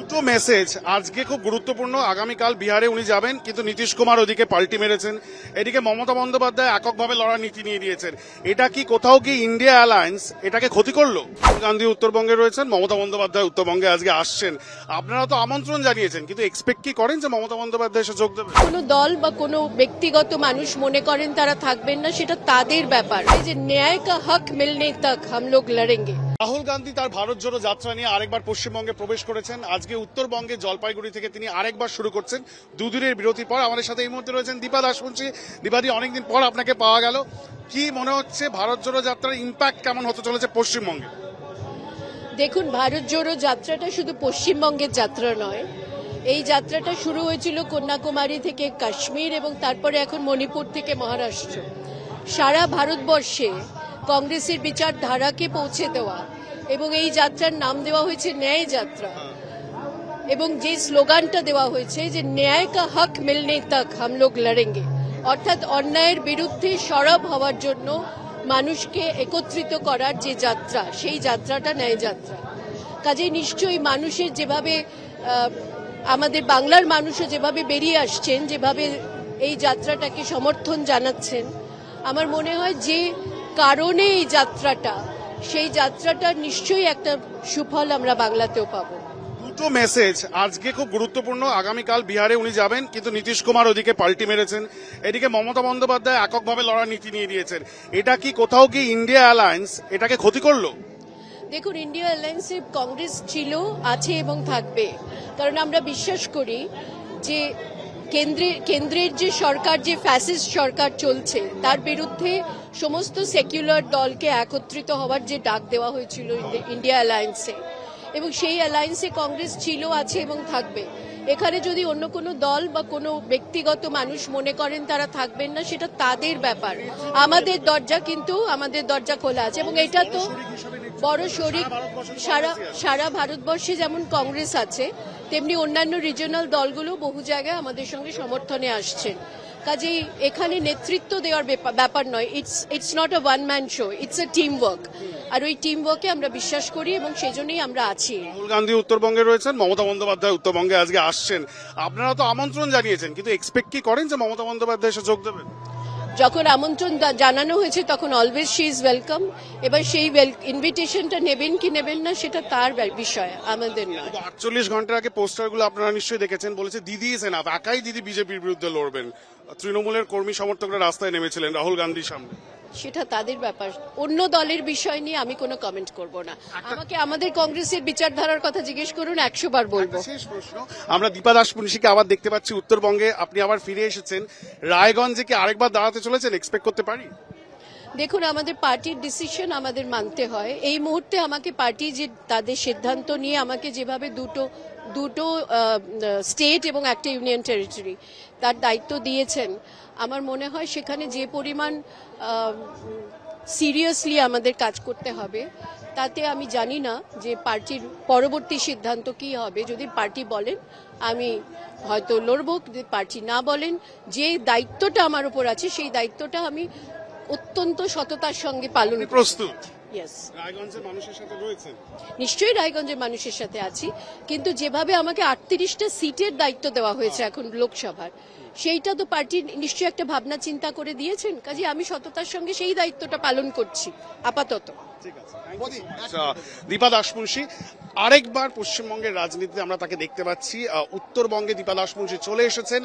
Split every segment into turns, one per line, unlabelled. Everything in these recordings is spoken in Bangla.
দুটো মেসেজ আজকে খুব গুরুত্বপূর্ণ। আগামীকাল বিহারে উনি যাবেন, কিন্তু নীতিশ কুমার ওদিকে পাল্টি মেরেছেন। এদিকে মমতা বন্দ্যোপাধ্যায় এককভাবে লড়ার নীতি নিয়ে দিয়েছেন। এটা কি কোথাও কি ইন্ডিয়া অ্যালায়েন্স এটাকে ক্ষতি করলো? রাহুল গান্ধী উত্তরবঙ্গে রয়েছেন, মমতা বন্দ্যোপাধ্যায় উত্তরবঙ্গে আজকে আসছেন। আপনারা তো আমন্ত্রণ জানিয়েছেন, কিন্তু এক্সপেক্ট কি করেন যে মমতা বন্দ্যোপাধ্যায় এসে যোগ দেবেন?
কোনো দল বা কোনো ব্যক্তিগত মানুষ মনে করেন তারা থাকবেন না, সেটা তাদের ব্যাপার। এই যে ন্যায় কা হক মিলনে তক হাম লোগ লড়েঙ্গে।
রাহুল গান্ধী তার ভারত জোড়ো যাত্রা নিয়ে আরেকবার পশ্চিমবঙ্গে প্রবেশ করেছেন। আজকে উত্তরবঙ্গে জলপাইগুড়ি থেকে তিনি আরেকবার শুরু করছেন দুদিনের বিরতির পর। আমাদের সাথে এই মুহূর্তে রয়েছেন দীপা দাসমুন্সি। দীপাদি, অনেকদিন পর আপনাকে পাওয়া গেল। কি মনে হচ্ছে ভারত জোড়ো যাত্রার ইম্প্যাক্ট কেমন হতে চলেছে পশ্চিমবঙ্গে?
দেখুন, ভারত জোড়ো যাত্রাটা শুধু পশ্চিমবঙ্গের যাত্রা নয়। এই যাত্রাটা শুরু হয়েছিল কন্যাকুমারী থেকে কাশ্মীর এবং তারপরে এখন মণিপুর থেকে মহারাষ্ট্র। সারা ভারতবর্ষে কংগ্রেসের বিচারধারাকে পৌঁছে দেওয়া এবং এই যাত্রার নাম দেওয়া হয়েছে ন্যায় যাত্রা। এবং যে স্লোগানটা দেওয়া হয়েছে যে ন্যায় কা হক মিলনে তক হাম লোগ লড়েঙ্গে, অর্থাৎ অন্যায়ের বিরুদ্ধে সরব হওয়ার জন্য মানুষকে একত্রিত করার যে যাত্রা, সেই যাত্রাটা ন্যায় যাত্রা। কাজেই নিশ্চয়ই মানুষের যেভাবে আমাদের বাংলার মানুষও যেভাবে বেরিয়ে আসছেন, যেভাবে এই যাত্রাটাকে সমর্থন জানাচ্ছেন, আমার মনে হয় যে কারণে এই যাত্রাটা, সেই যাত্রাটার নিশ্চয়ই একটা সুফল আমরা বাংলাতেও পাবো।
দুটো মেসেজ আজকে খুব গুরুত্বপূর্ণ। আগামীকাল বিহারে উনি যাবেন, কিন্তু নীতিশ কুমার ওদিকে পাল্টি মেরেছেন। এদিকে মমতা বন্দ্যোপাধ্যায় এককভাবে লড়ার নীতি নিয়ে দিয়েছেন। এটা কি কোথাও কি ইন্ডিয়া অ্যালায়েন্স এটাকে ক্ষতি করলো?
দেখুন, ইন্ডিয়া অ্যালায়েন্সে কংগ্রেস ছিল, আছে এবং থাকবে। কারণ আমরা বিশ্বাস করি যে কেন্দ্রের যে সরকার, যে ফ্যাসিস্ট সরকার চলছে, তার বিরুদ্ধে সমস্ত সেকুলার দলকে একত্রিত হওয়ার যে ডাক দেওয়া হয়েছিল ইন্ডিয়া অ্যালায়েন্সে, এবং সেই অ্যালায়েন্সে কংগ্রেস ছিল, আছে এবং থাকবে। এখানে যদি অন্য কোনো দল বা কোনো ব্যক্তিগত মানুষ মনে করেন তারা থাকবেন না, সেটা তাদের ব্যাপার। আমাদের দরজা খোলা আছে এবং এটা তো বড় শরিক। সারা ভারতবর্ষে যেমন কংগ্রেস আছে, তেমনি অন্যান্য রিজিওনাল দলগুলো বহু জায়গায় আমাদের সঙ্গে সমর্থনে আসছেন। কাজেই এখানে নেতৃত্ব দেওয়ার ব্যাপার নয়। It's not a one man show, it's a team work. আর ওই টিম ওয়ার্কে আমরা বিশ্বাস করি এবং সেই জন্যই আমরা আছি।
রাহুল গান্ধী উত্তরবঙ্গে রয়েছেন, মমতা বন্দ্যোপাধ্যায় উত্তরবঙ্গে আজকে আসছেন। আপনারা তো আমন্ত্রণ জানিয়েছেন, কিন্তু এক্সপেক্ট কি করেন যে মমতা বন্দ্যোপাধ্যায় এসে যোগ দেবেন?
যখন আমন্ত্রণ জানানো হয়েছে তখন অলওয়েজ শি ইজ ওয়েলকাম। এবার সেই ইনভিটেশনটা নেবেন কি নেবেন না সেটা তার বিষয়, আমাদের নয়।
48 ঘন্টার আগে পোস্টারগুলো আপনারা নিশ্চয়ই দেখেছেন, বলেছে দিদি ইজ এনাফ, একাই দিদি বিজেপির বিরুদ্ধে লড়বেন। তৃণমূলের কর্মী সমর্থকরা রাস্তায় নেমেছিলেন রাহুল গান্ধীর সামনে।
সেটা তাদের ব্যাপার, অন্য দলের বিষয় নিয়ে আমি কোনো কমেন্ট করব না। আমাকে আমাদের কংগ্রেসের বিচারধারার কথা জিজ্ঞেস করুন, 100 বার বলবো।
শেষ প্রশ্ন, আমরা দীপা দাসমুন্সিকে আবার দেখতে পাচ্ছি উত্তরবঙ্গে, আপনি আবার ফিরে এসেছেন। রায়গঞ্জে কি আরেকবার দাঁড়াতে চলেছেন, এক্সপেক্ট করতে পারি?
দেখুন, আমাদের পার্টির ডিসিশন আমাদের মানতে হয়। এই মুহূর্তে আমাকে পার্টি যে তাদের সিদ্ধান্ত নিয়ে আমাকে যেভাবে দুটো স্টেট এবং একটা ইউনিয়ন টেরিটরি তার দায়িত্ব দিয়েছেন, আমার মনে হয় সেখানে যে পরিমাণ সিরিয়াসলি আমাদের কাজ করতে হবে, তাতে আমি জানি না যে পার্টির পরবর্তী সিদ্ধান্ত কি হবে। যদি পার্টি বলেন আমি হয়তো লড়বো, যদি পার্টি না বলেন, যে দায়িত্বটা আমার উপর আছে সেই দায়িত্বটা আমি অত্যন্ত সততার সঙ্গে পালন করব।
প্রস্তুত?
ইয়েস।
রায়গঞ্জের মানুষের সাথে রয়েছেন?
নিশ্চয়ই রায়গঞ্জের মানুষের সাথে আছি, কিন্তু যেভাবে আমাকে 38টা সিটের দায়িত্ব দেওয়া হয়েছে এখন লোকসভার, সেইটা তো পার্টি নিশ্চয়ই একটা ভাবনা চিন্তা করে দিয়েছেন। কাজে আমি সততার সঙ্গে সেই দায়িত্বটা পালন করছি আপাতত।
দীপা দাসমুন্সি আরেকবার পশ্চিমবঙ্গের রাজনীতিতে আমরা তাকে দেখতে পাচ্ছি। উত্তরবঙ্গে দীপা দাসমুন্সি চলে এসেছেন।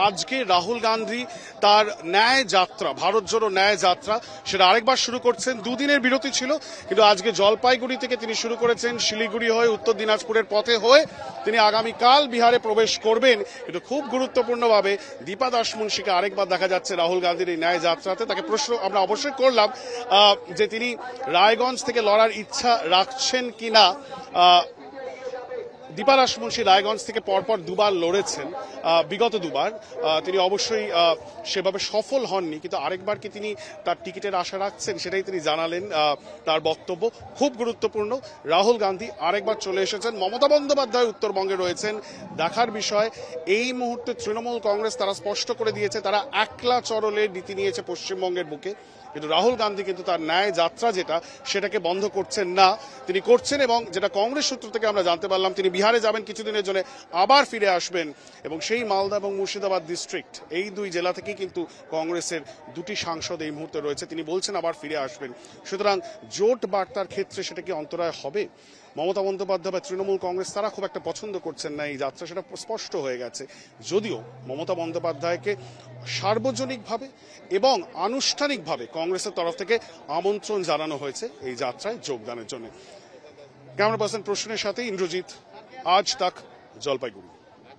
আজকে রাহুল গান্ধী তার ন্যায় যাত্রা, ভারত জোড়ো ন্যায় যাত্রা, সেটা আরেকবার শুরু করছেন। দুদিনের বিরতি ছিল, কিন্তু আজকে জলপাইগুড়ি থেকে তিনি শুরু করেছেন, শিলিগুড়ি হয়ে উত্তর দিনাজপুরের পথে হয়ে তিনি আগামীকাল বিহারে প্রবেশ করবেন। কিন্তু খুব গুরুত্বপূর্ণভাবে দীপা দাসমুন্সিকে আরেকবার দেখা যাচ্ছে রাহুল গান্ধীর এই ন্যায় যাত্রাতে। তাকে প্রশ্ন আমরা অবশ্যই করলাম যে তিনি রায়গঞ্জ থেকে লড়ার ইচ্ছা রাখছেন কিনা। দীপা দাসমুন্সি রায়গঞ্জ থেকে পরপর দুবার লড়েছেন, বিগত দুবার তিনি অবশ্যই সেভাবে সফল হননি, কিন্তু আরেকবার কি তিনি তার টিকিটের আশা রাখছেন সেটাই তিনি জানালেন। তার বক্তব্য খুব গুরুত্বপূর্ণ। রাহুল গান্ধী আরেকবার চলে এসেছেন, মমতা বন্দ্যোপাধ্যায় উত্তরবঙ্গে রয়েছেন। দেখার বিষয়, এই মুহূর্তে তৃণমূল কংগ্রেস তারা স্পষ্ট করে দিয়েছে তারা একলা চরলের নীতি নিয়েছে পশ্চিমবঙ্গের বুকে। কিন্তু রাহুল গান্ধী কিন্তু তার ন্যায় যাত্রা যেটা সেটাকে বন্ধ করছেন না, তিনি করছেন। এবং যেটা কংগ্রেস সূত্র থেকে আমরা জানতে পারলাম, তিনি বিহারে যাবেন কিছুদিনের জন্য, আবার ফিরে আসবেন এবং সেই মালদা এবং মুর্শিদাবাদ ডিস্ট্রিক্ট, এই দুই জেলা থেকেই কিন্তু কংগ্রেসের দুটি সাংসদ এই মুহূর্তে রয়েছে, তিনি বলছেন আবার ফিরে আসবেন। সুতরাং জোট বার্তার ক্ষেত্রে সেটা কি অন্তরায় হবে? মমতা বন্দ্যোপাধ্যায় বা তৃণমূল কংগ্রেস তারা খুব একটা পছন্দ করছেন না এই যাত্রা, সেটা স্পষ্ট হয়ে গেছে। যদিও মমতা বন্দ্যোপাধ্যায়কে সার্বজনিকভাবে এবং আনুষ্ঠানিকভাবে কংগ্রেসের তরফ থেকে আমন্ত্রণ জানানো হয়েছে এই যাত্রায় যোগদানের জন্য। ক্যামেরা পার্সন প্রশ্নের সাথে ইন্দ্রজিৎ, আজ তাক, জলপাইগুড়ি।